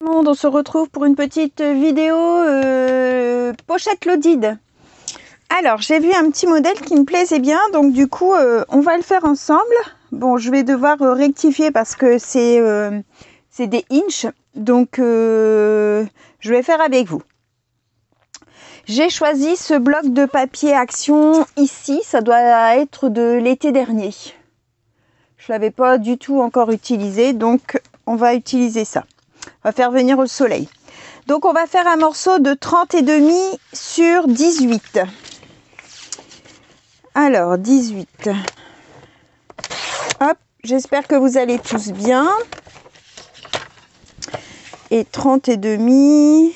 On se retrouve pour une petite vidéo pochette loaded. Alors j'ai vu un petit modèle qui me plaisait bien, donc du coup on va le faire ensemble. Bon, je vais devoir rectifier parce que c'est des inches, donc je vais faire avec vous. J'ai choisi ce bloc de papier Action ici, ça doit être de l'été dernier. Je l'avais pas du tout encore utilisé, donc on va utiliser ça. On va faire venir au soleil. Donc on va faire un morceau de 30,5 sur 18. Alors 18. Hop, j'espère que vous allez tous bien. Et 30,5.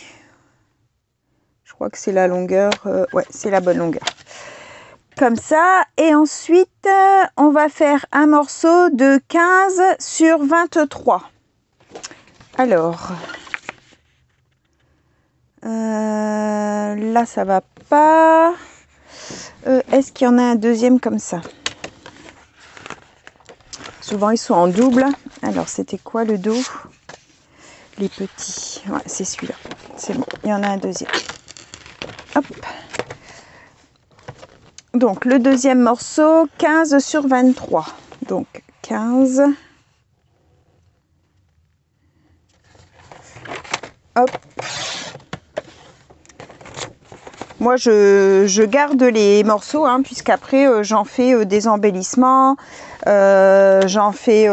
Je crois que c'est la longueur. Ouais, c'est la bonne longueur. Comme ça. Et ensuite, on va faire un morceau de 15 sur 23. Alors, là, ça va pas. Est-ce qu'il y en a un deuxième comme ça? Souvent, ils sont en double. Alors, c'était quoi le dos? Les petits. Ouais, c'est celui-là. C'est bon. Il y en a un deuxième. Hop. Donc, le deuxième morceau, 15 sur 23. Donc, 15. Hop. Moi, je garde les morceaux, hein, puisqu'après, j'en fais des embellissements. J'en fais...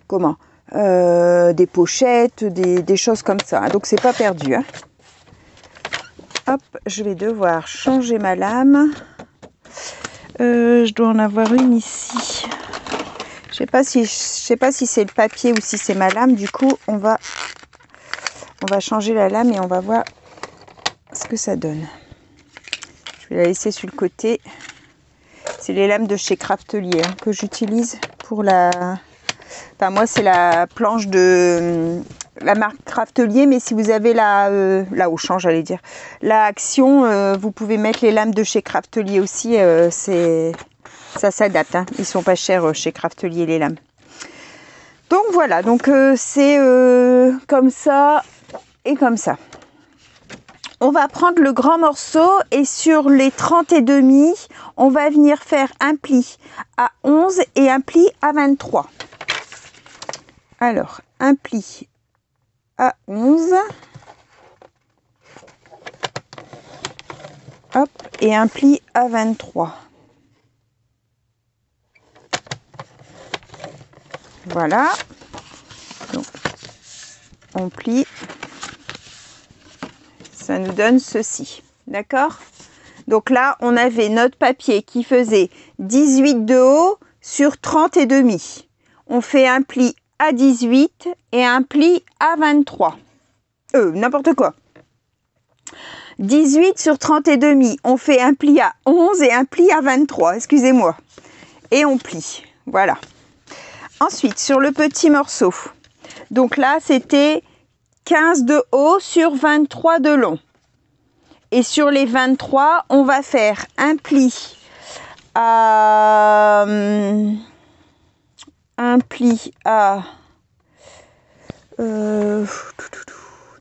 comment des pochettes, des choses comme ça. Donc, c'est pas perdu. Hein. Hop, je vais devoir changer ma lame. Je dois en avoir une ici. Je sais pas si c'est le papier ou si c'est ma lame. Du coup, on va changer la lame et on va voir ce que ça donne. Je vais la laisser sur le côté. C'est les lames de chez Craftelier, hein, que j'utilise pour la... Enfin, moi, c'est la planche de la marque Craftelier, mais si vous avez la Auchan, j'allais dire, la Action, vous pouvez mettre les lames de chez Craftelier aussi. Ça s'adapte. Hein. Ils sont pas chers chez Craftelier, les lames. Donc voilà, donc c'est comme ça et comme ça. On va prendre le grand morceau et sur les 30,5, on va venir faire un pli à 11 et un pli à 23. Alors, un pli à 11. Hop, et un pli à 23. Voilà. Donc, on plie. Ça nous donne ceci. D'accord? Donc là, on avait notre papier qui faisait 18 de haut sur 30,5. On fait un pli à 18 et un pli à 23. N'importe quoi. 18 sur 30,5. On fait un pli à 11 et un pli à 23. Excusez-moi. Et on plie. Voilà. Ensuite, sur le petit morceau. Donc là, c'était 15 de haut sur 23 de long. Et sur les 23, on va faire un pli à...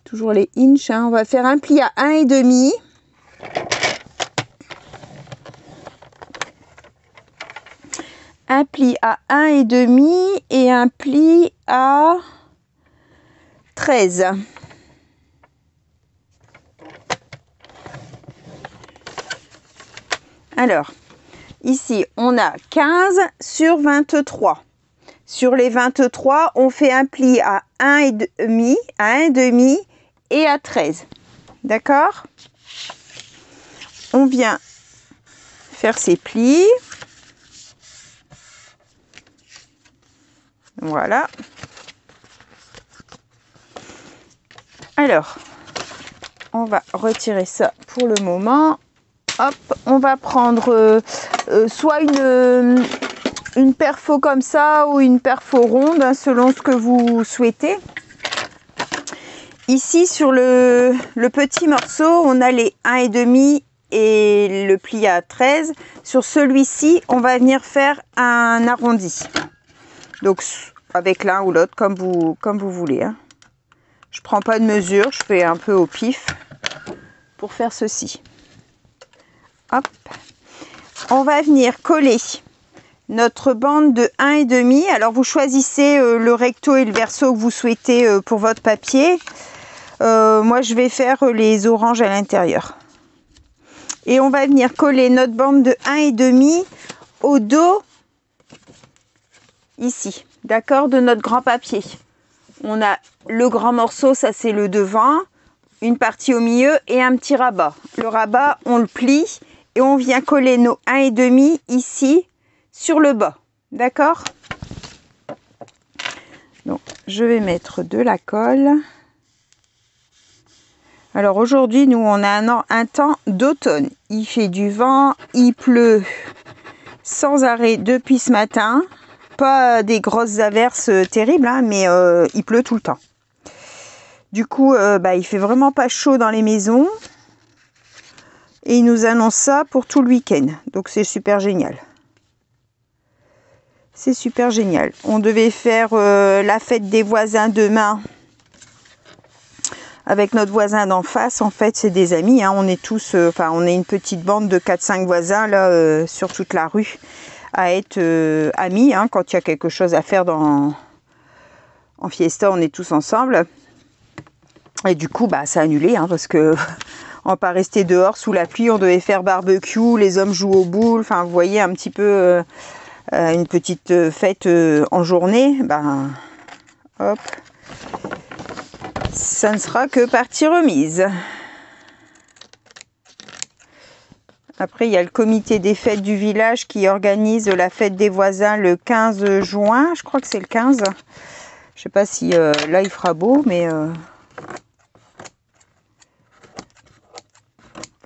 toujours les inches, hein. On va faire un pli à 1,5. Un pli à 1,5 et un pli à 13. Alors, ici, on a 15 sur 23. Sur les 23, on fait un pli à 1,5 et à 13. D'accord? On vient faire ces plis. Voilà. Alors, on va retirer ça pour le moment. Hop, on va prendre soit une perfo comme ça ou une perfo ronde, hein, selon ce que vous souhaitez. Ici, sur le petit morceau, on a les 1,5 et le pli à 13. Sur celui-ci, on va venir faire un arrondi. Donc, avec l'un ou l'autre, comme vous voulez. Hein. Je prends pas de mesure, je fais un peu au pif pour faire ceci. Hop. On va venir coller notre bande de 1,5. Alors vous choisissez le recto et le verso que vous souhaitez pour votre papier. Moi je vais faire les oranges à l'intérieur. Et on va venir coller notre bande de 1,5 au dos, ici, d'accord, de notre grand papier. On a le grand morceau, ça c'est le devant, une partie au milieu et un petit rabat. Le rabat, on le plie et on vient coller nos 1,5 ici, sur le bas, d'accord? Donc, je vais mettre de la colle. Alors, aujourd'hui, nous, on a un temps d'automne. Il fait du vent, il pleut sans arrêt depuis ce matin. Pas des grosses averses terribles, hein, mais il pleut tout le temps. Du coup, il fait vraiment pas chaud dans les maisons. Et il nous annonce ça pour tout le week-end. Donc, c'est super génial. C'est super génial. On devait faire la fête des voisins demain avec notre voisin d'en face. En fait, c'est des amis. Hein. On est tous, on est une petite bande de 4-5 voisins là sur toute la rue à être amis. Hein. Quand il y a quelque chose à faire en fiesta, on est tous ensemble. Et du coup, c'est annulé hein, parce que on va pas rester dehors sous la pluie. On devait faire barbecue. Les hommes jouent aux boules. Enfin, vous voyez un petit peu. Une petite fête en journée, hop, ça ne sera que partie remise. Après, il y a le comité des fêtes du village qui organise la fête des voisins le 15 juin, je crois que c'est le 15. Je sais pas si là il fera beau, mais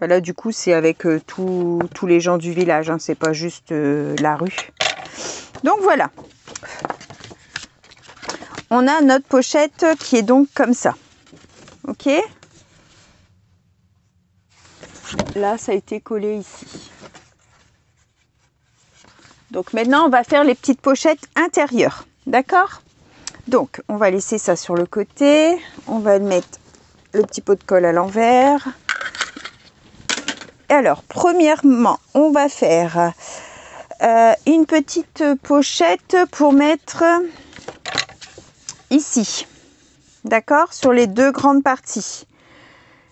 là du coup c'est avec tous les gens du village, hein, c'est pas juste la rue. Donc voilà, on a notre pochette qui est donc comme ça, ok. Là, ça a été collé ici. Donc maintenant, on va faire les petites pochettes intérieures, d'accord. Donc, on va laisser ça sur le côté, on va mettre le petit pot de colle à l'envers. Et alors, premièrement, on va faire une petite pochette pour mettre ici, d'accord, sur les deux grandes parties.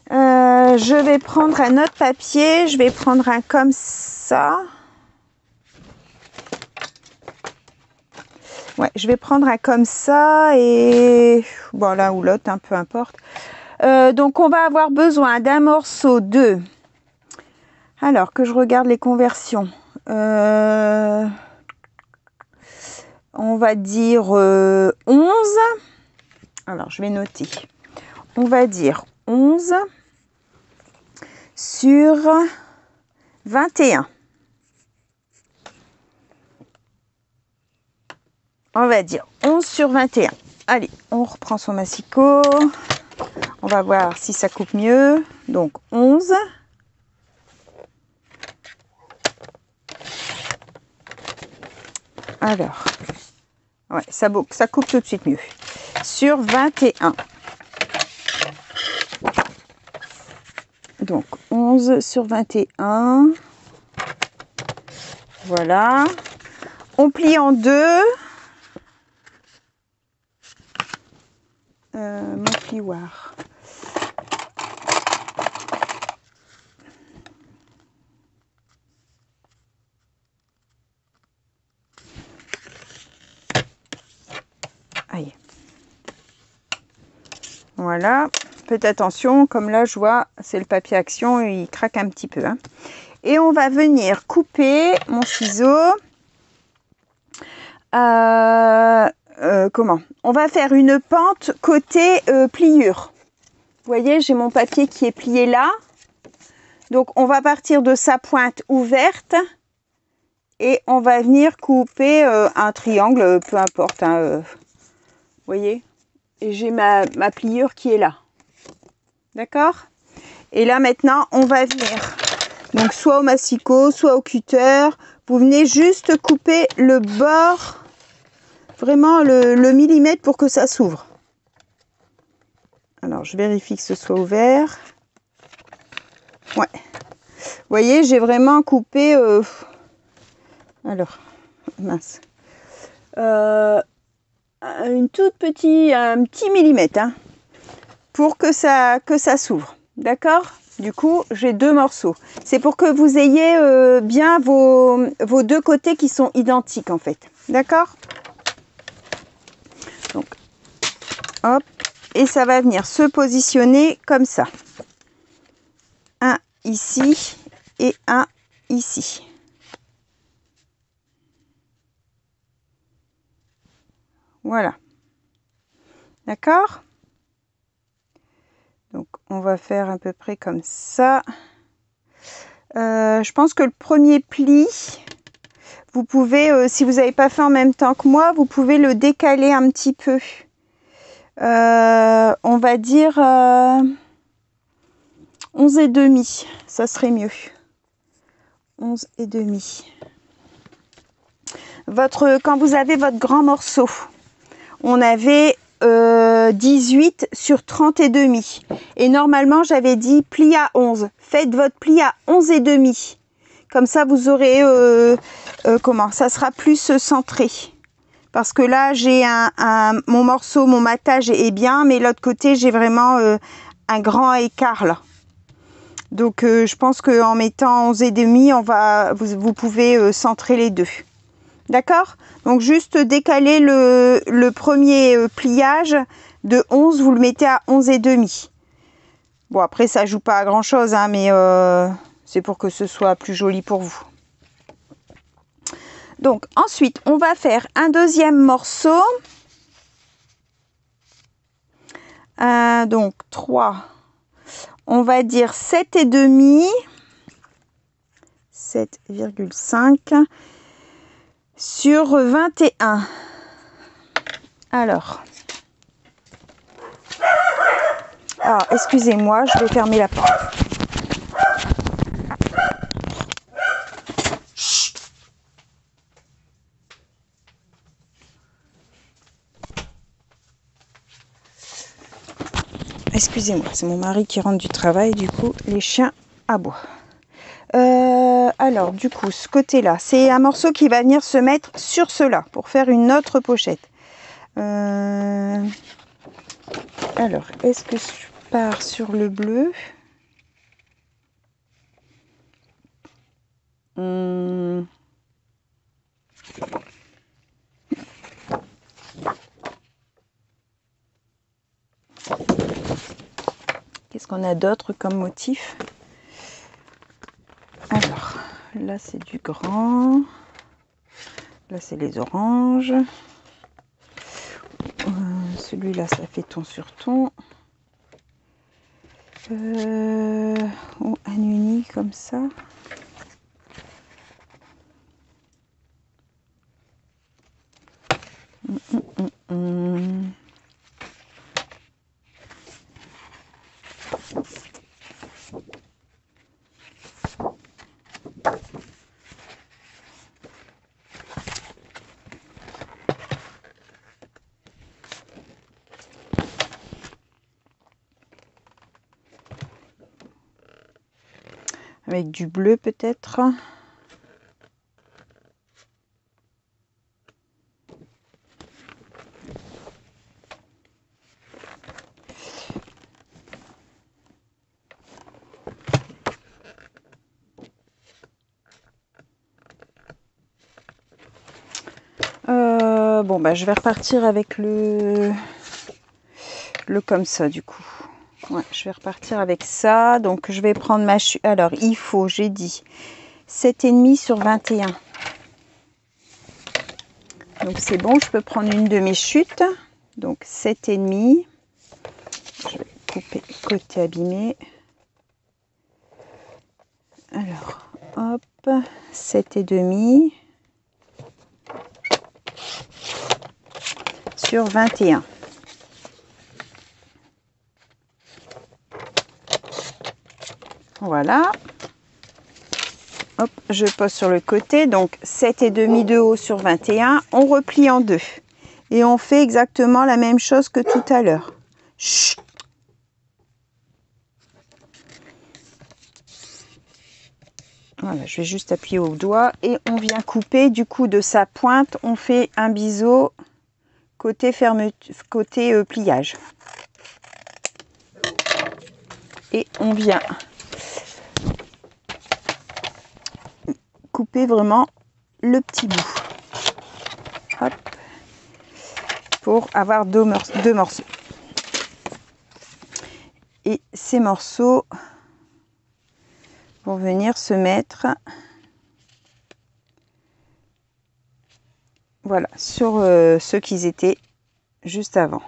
Je vais prendre un autre papier, je vais prendre un comme ça. Ouais, je vais prendre un comme ça et bon, l'un ou l'autre, hein, peu importe. Donc, on va avoir besoin d'un morceau de... Alors, que je regarde les conversions. On va dire 11. Alors, je vais noter. On va dire 11 sur 21. On va dire 11 sur 21. Allez, on reprend son massicot. On va voir si ça coupe mieux. Donc 11. Alors, ouais, ça coupe tout de suite mieux. Sur 21. Donc 11 sur 21. Voilà. On plie en deux. Mon plioir. Aïe. Voilà. Faites attention, comme là je vois, c'est le papier action, il craque un petit peu. Hein. Et on va venir couper mon ciseau. Comment? On va faire une pente côté pliure. Vous voyez, j'ai mon papier qui est plié là. Donc, on va partir de sa pointe ouverte et on va venir couper un triangle, peu importe. Hein, vous voyez? Et j'ai ma pliure qui est là. D'accord? Et là, maintenant, on va venir. Donc, soit au massicot, soit au cutter. Vous venez juste couper le bord vraiment le millimètre pour que ça s'ouvre. Alors, je vérifie que ce soit ouvert. Ouais. Vous voyez, j'ai vraiment coupé... Alors, mince. Un petit millimètre, hein, pour que ça s'ouvre. D'accord? Du coup, j'ai 2 morceaux. C'est pour que vous ayez bien vos 2 côtés qui sont identiques, en fait. D'accord? Donc, hop. Et ça va venir se positionner comme ça. Un ici et un ici. Voilà. D'accord? Donc, on va faire à peu près comme ça. Je pense que le premier pli, vous pouvez, si vous n'avez pas fait en même temps que moi, vous pouvez le décaler un petit peu. On va dire 11,5, ça serait mieux. 11,5. Quand vous avez votre grand morceau, on avait 18 sur 30,5. Et normalement, j'avais dit pli à 11. Faites votre pli à 11,5. Comme ça, vous aurez, ça sera plus centré. Parce que là, j'ai mon morceau, mon matage est bien, mais l'autre côté, j'ai vraiment un grand écart là. Donc, je pense qu'en mettant 11,5, vous pouvez centrer les deux. D'accord? Donc, juste décaler le premier pliage de 11, vous le mettez à 11,5. Bon, après, ça joue pas à grand-chose, hein, mais c'est pour que ce soit plus joli pour vous. Donc, ensuite, on va faire un deuxième morceau. Donc, 3. On va dire 7,5. 7,5 sur 21. Alors, excusez-moi, je vais fermer la porte. Excusez-moi, c'est mon mari qui rentre du travail, du coup, les chiens aboient. Alors, du coup, ce côté-là, c'est un morceau qui va venir se mettre sur cela pour faire une autre pochette. Alors, est-ce que je pars sur le bleu? Qu'est-ce qu'on a d'autre comme motif? Alors, là c'est du grand. Là c'est les oranges. Celui-là ça fait ton sur ton. Ou un uni comme ça. Avec du bleu peut-être. Bon bah je vais repartir avec le comme ça du coup. Ouais, je vais repartir avec ça. Donc je vais prendre ma chute. Alors il faut, j'ai dit 7,5 sur 21. Donc c'est bon, je peux prendre une de mes chutes. Donc 7,5. Je vais couper le côté abîmé. Alors hop, 7,5 sur 21. Voilà. Hop, je pose sur le côté. Donc 7,5 de haut sur 21. On replie en deux. Et on fait exactement la même chose que tout à l'heure. Chut. Voilà, je vais juste appuyer au doigt et on vient couper. Du coup, de sa pointe, on fait un biseau côté côté pliage. Et on vient couper vraiment le petit bout. Hop. Pour avoir deux morceaux. Et ces morceaux vont venir se mettre voilà, sur ceux qu'ils étaient juste avant.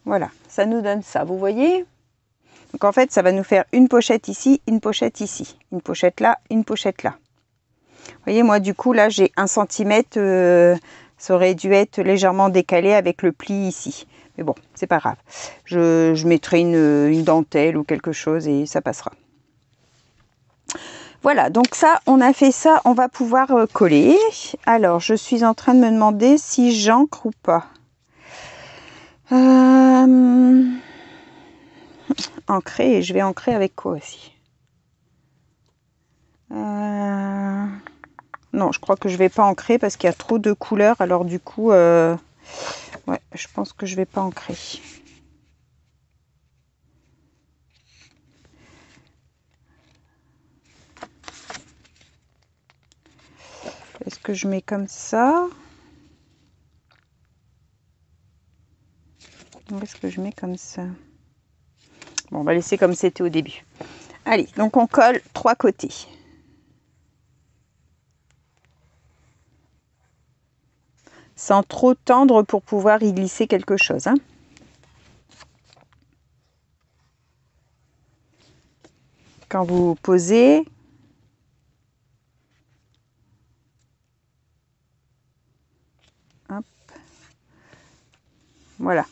Voilà, ça nous donne ça, vous voyez? Donc en fait, ça va nous faire une pochette ici, une pochette ici, une pochette là, une pochette là. Vous voyez, moi du coup, là, j'ai 1 cm, ça aurait dû être légèrement décalé avec le pli ici. Mais bon, c'est pas grave. Je mettrai une dentelle ou quelque chose et ça passera. Voilà, donc ça, on a fait ça, on va pouvoir coller. Alors, je suis en train de me demander si j'encre ou pas. Ancrer, et je vais ancrer avec quoi aussi? Non, je crois que je vais pas ancrer parce qu'il y a trop de couleurs. Alors du coup, ouais, je pense que je vais pas ancrer. Est-ce que je mets comme ça? Ou est-ce que je mets comme ça? Bon, on va laisser comme c'était au début. Allez, donc on colle 3 côtés. Sans trop tendre pour pouvoir y glisser quelque chose. Hein. Quand vous posez, hop, voilà.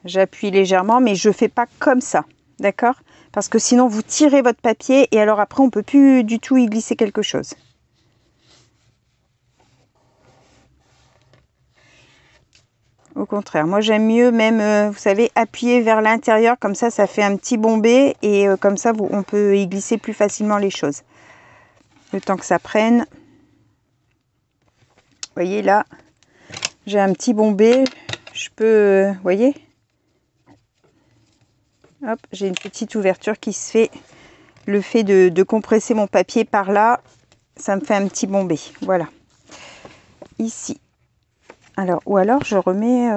J'appuie légèrement, mais je ne fais pas comme ça, d'accord? Parce que sinon, vous tirez votre papier et alors après, on ne peut plus du tout y glisser quelque chose. Au contraire, moi j'aime mieux même, vous savez, appuyer vers l'intérieur, comme ça fait un petit bombé et comme ça on peut y glisser plus facilement les choses. Le temps que ça prenne. Vous voyez là, j'ai un petit bombé, je peux, vous voyez, hop, j'ai une petite ouverture qui se fait. Le fait de compresser mon papier par là, ça me fait un petit bombé, voilà. Ici. Alors, ou alors je remets...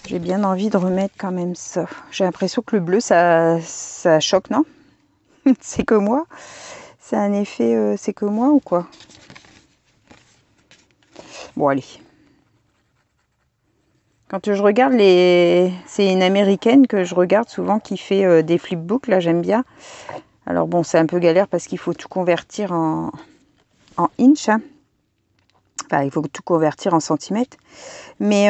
J'ai bien envie de remettre quand même ça. J'ai l'impression que le bleu, ça choque, non? C'est que moi? C'est un effet... c'est que moi ou quoi? Bon, allez. Quand je regarde les... C'est une américaine que je regarde souvent qui fait des flipbooks, là, j'aime bien. Alors bon, c'est un peu galère parce qu'il faut tout convertir en inch. Hein. Enfin, il faut tout convertir en centimètres. Mais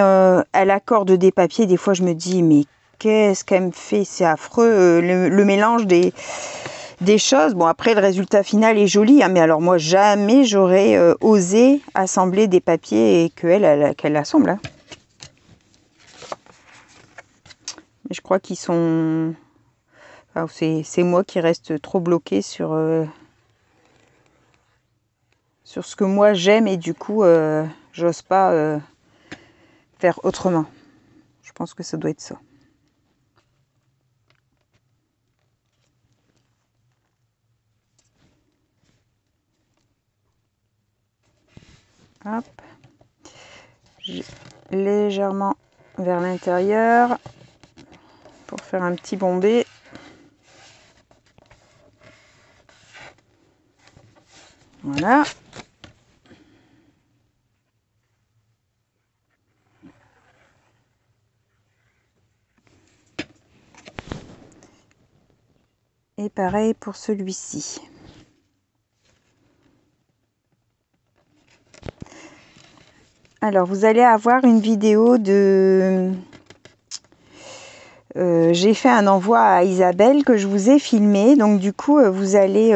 elle accorde des papiers. Des fois, je me dis, mais qu'est-ce qu'elle me fait? C'est affreux. Le mélange des choses. Bon, après, le résultat final est joli. Hein, mais alors, moi, jamais j'aurais osé assembler des papiers et qu'elle assemble. Hein. Mais je crois qu'ils sont... Enfin, c'est moi qui reste trop bloquée sur ce que moi j'aime et du coup, j'ose pas faire autrement. Je pense que ça doit être ça. Hop. Légèrement vers l'intérieur pour faire un petit bombé. Voilà. Et pareil pour celui-ci. Alors, vous allez avoir une vidéo de j'ai fait un envoi à Isabelle que je vous ai filmé, donc du coup vous allez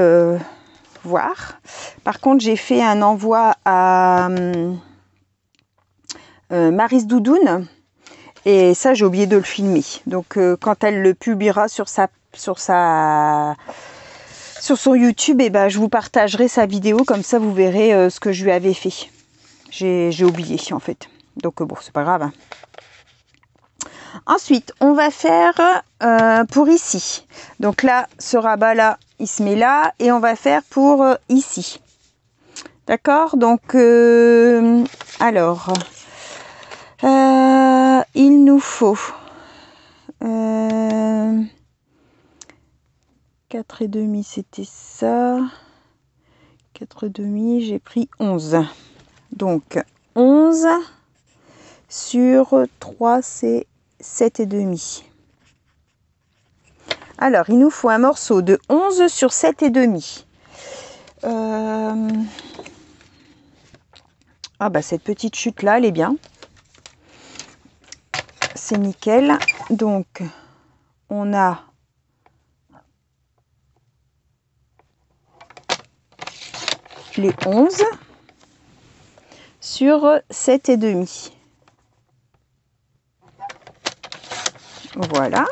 voir. Par contre j'ai fait un envoi à Maryse Doudoune et ça j'ai oublié de le filmer. Donc quand elle le publiera sur son YouTube, et ben je vous partagerai sa vidéo, comme ça vous verrez ce que je lui avais fait. J'ai oublié en fait, donc bon c'est pas grave, hein. Ensuite, on va faire pour ici. Donc là, ce rabat-là, il se met là. Et on va faire pour ici. D'accord? Donc, alors, il nous faut 4,5, c'était ça. 4,5, j'ai pris 11. Donc, 11 sur 3, c'est 7,5. Alors, il nous faut un morceau de 11 sur 7,5. Ah bah cette petite chute là, elle est bien. C'est nickel. Donc, on a les 11 sur 7,5. Voilà.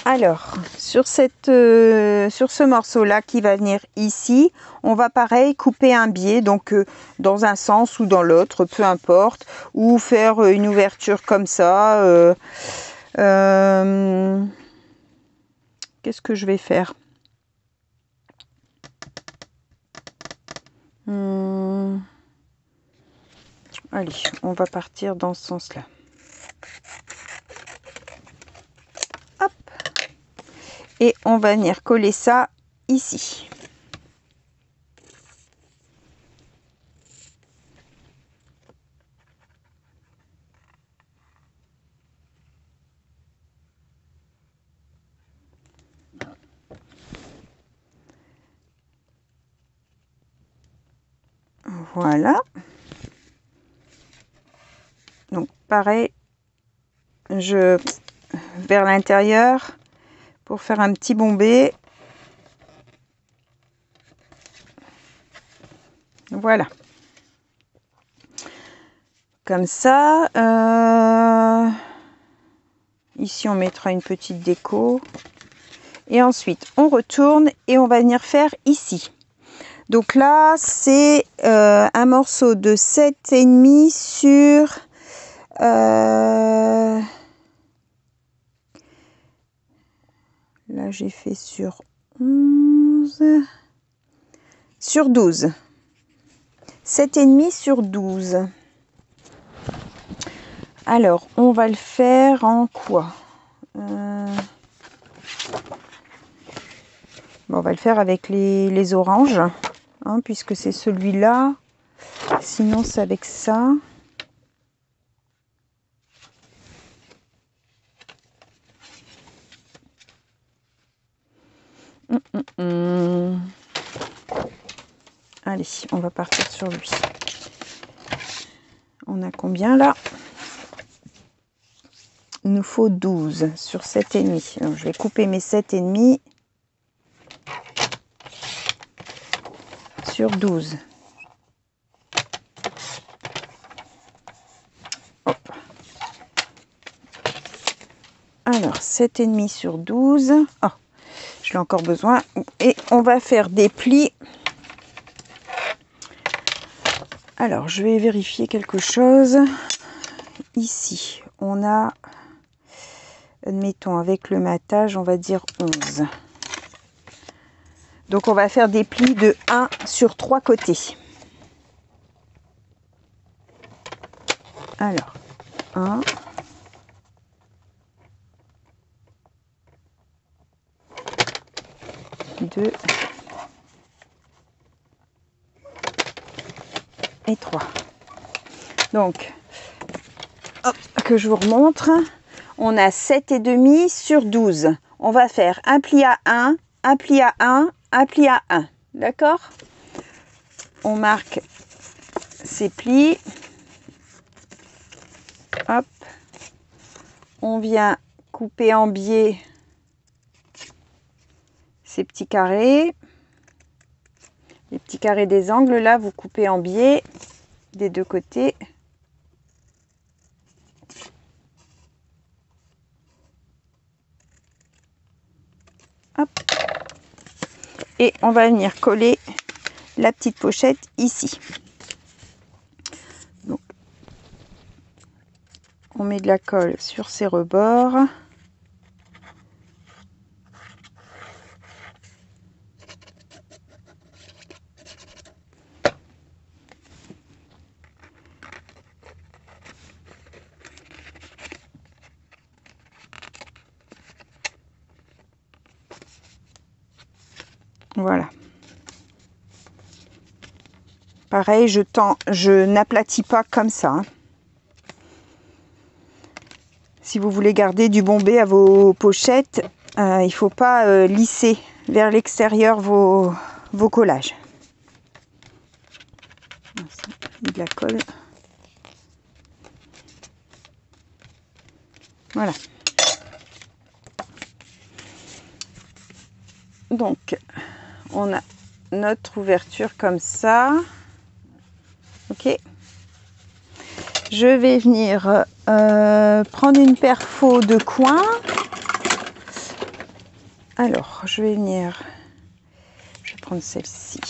Alors, sur ce morceau-là qui va venir ici, on va pareil couper un biais, donc dans un sens ou dans l'autre, peu importe, ou faire une ouverture comme ça. Qu'est-ce que je vais faire? Allez, on va partir dans ce sens-là. Hop. Et on va venir coller ça ici. Voilà. Donc pareil, je vers l'intérieur pour faire un petit bombé. Voilà. Comme ça. Ici, on mettra une petite déco. Et ensuite, on retourne et on va venir faire ici. Donc là, c'est un morceau de 7,5 sur... là, j'ai fait sur 11... sur 12. 7,5 sur 12. Alors, on va le faire en quoi? Bon, on va le faire avec les oranges, hein, puisque c'est celui-là. Sinon, c'est avec ça. Allez, on va partir sur lui. On a combien là? Il nous faut 12 sur 7,5. Alors, je vais couper mes 7,5 sur 12. Hop. Alors, 7,5 sur 12. Oh, je l'ai encore besoin. Et on va faire des plis. Alors, je vais vérifier quelque chose. Ici, on a, admettons, avec le matage, on va dire 11. Donc, on va faire des plis de 1 sur 3 côtés. Alors, 1, 2 et 3. Donc, hop, que je vous remontre. On a 7,5 sur 12. On va faire un pli à 1, un pli à 1, un pli à 1. D'accord? On marque ces plis. Hop. On vient couper en biais ces petits carrés. Les petits carrés des angles, là, vous coupez en biais des deux côtés. Hop. Et on va venir coller la petite pochette ici. Donc, on met de la colle sur ces rebords. Voilà. Pareil, je n'aplatis pas comme ça. Hein. Si vous voulez garder du bombé à vos pochettes, il ne faut pas lisser vers l'extérieur vos collages. De la colle. Voilà. Donc, on a notre ouverture comme ça. Ok. Je vais venir prendre une perfo de coin. Alors, je vais prendre celle-ci.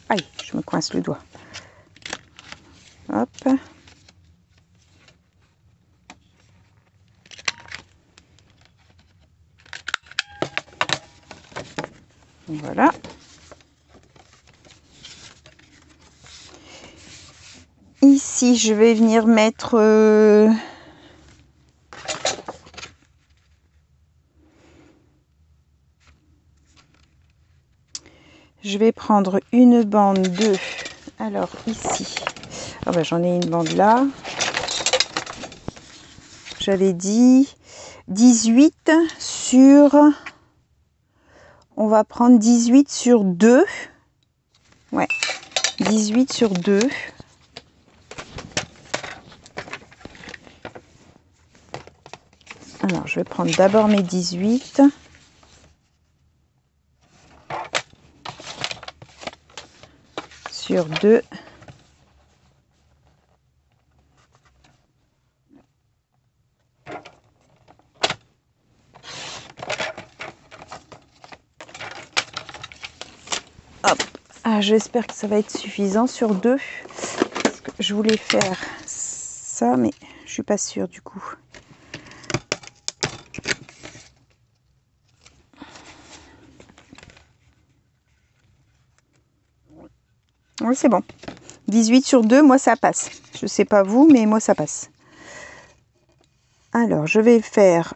Aïe, je me coince le doigt. Hop. Voilà. Ici, je vais venir mettre je vais prendre une bande de, alors ici, oh ben, j'en ai une bande là, j'avais dit 18 sur, on va prendre 18 sur 2, ouais, 18 sur 2. Alors, je vais prendre d'abord mes 18. Sur 2. Hop. Ah, j'espère que ça va être suffisant sur 2. Parce que je voulais faire ça, mais je suis pas sûre du coup. Oui, c'est bon. 18 sur 2, moi ça passe. Je sais pas vous, mais moi ça passe. Alors, je vais faire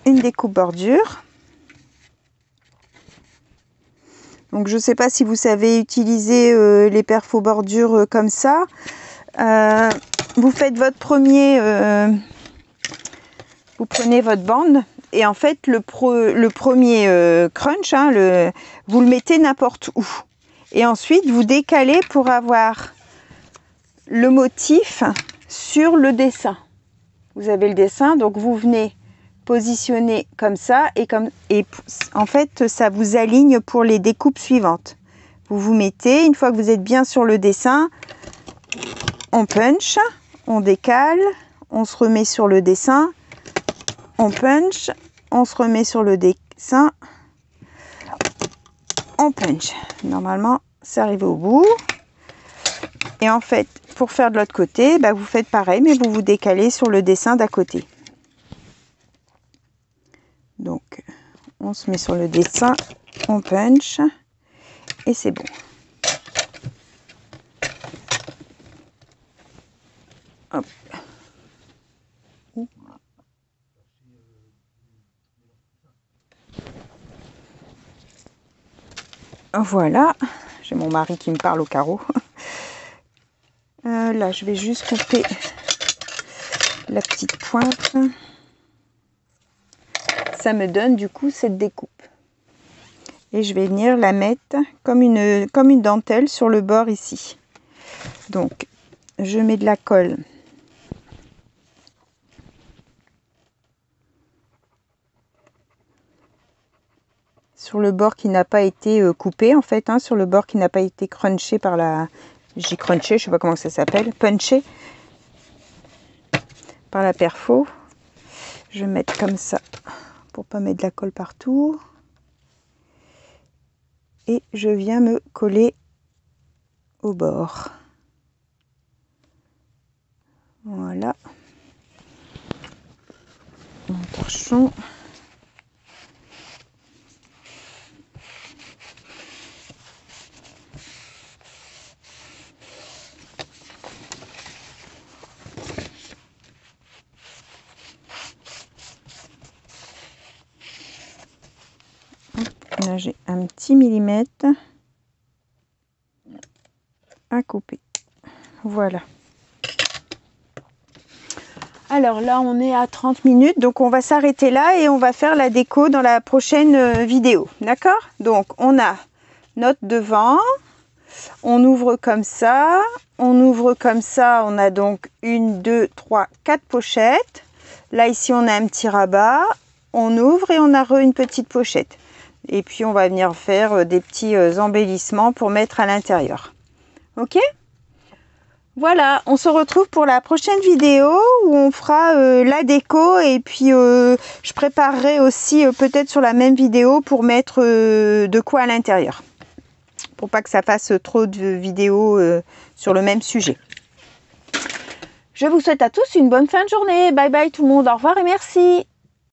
une découpe bordure. Donc, je sais pas si vous savez utiliser les perfos bordure comme ça. Vous faites votre premier... vous prenez votre bande et en fait, le premier crunch, hein, vous le mettez n'importe où. Et ensuite, vous décalez pour avoir le motif sur le dessin. Vous avez le dessin, donc vous venez positionner comme ça et en fait, ça vous aligne pour les découpes suivantes. Vous vous mettez, une fois que vous êtes bien sur le dessin, on punch, on décale, on se remet sur le dessin, on punch, on se remet sur le dessin, on punch. Normalement, c'est arrivé au bout. Et en fait, pour faire de l'autre côté, bah, vous faites pareil, mais vous vous décalez sur le dessin d'à côté. Donc, on se met sur le dessin, on punch, et c'est bon. Hop. Voilà, j'ai mon mari qui me parle au carreau. Là, je vais juste couper la petite pointe. Ça me donne du coup cette découpe. Et je vais venir la mettre comme une dentelle sur le bord ici. Donc, je mets de la colle. Sur le bord qui n'a pas été coupé, en fait, hein, sur le bord qui n'a pas été crunché par la... J'ai crunché, je sais pas comment ça s'appelle, punché par la perfo. Je vais mettre comme ça pour pas mettre de la colle partout. Et je viens me coller au bord. Voilà. Mon torchon. Là, j'ai un petit millimètre à couper. Voilà. Alors là, on est à 30 minutes, donc on va s'arrêter là et on va faire la déco dans la prochaine vidéo. D'accord? Donc, on a notre devant, on ouvre comme ça, on ouvre comme ça, on a donc 1, 2, 3, 4 pochettes. Là, ici, on a un petit rabat, on ouvre et on a une petite pochette. Et puis, on va venir faire des petits embellissements pour mettre à l'intérieur. Ok? Voilà, on se retrouve pour la prochaine vidéo où on fera la déco et puis je préparerai aussi peut-être sur la même vidéo pour mettre de quoi à l'intérieur. Pour pas que ça fasse trop de vidéos sur le même sujet. Je vous souhaite à tous une bonne fin de journée. Bye bye tout le monde, au revoir et merci.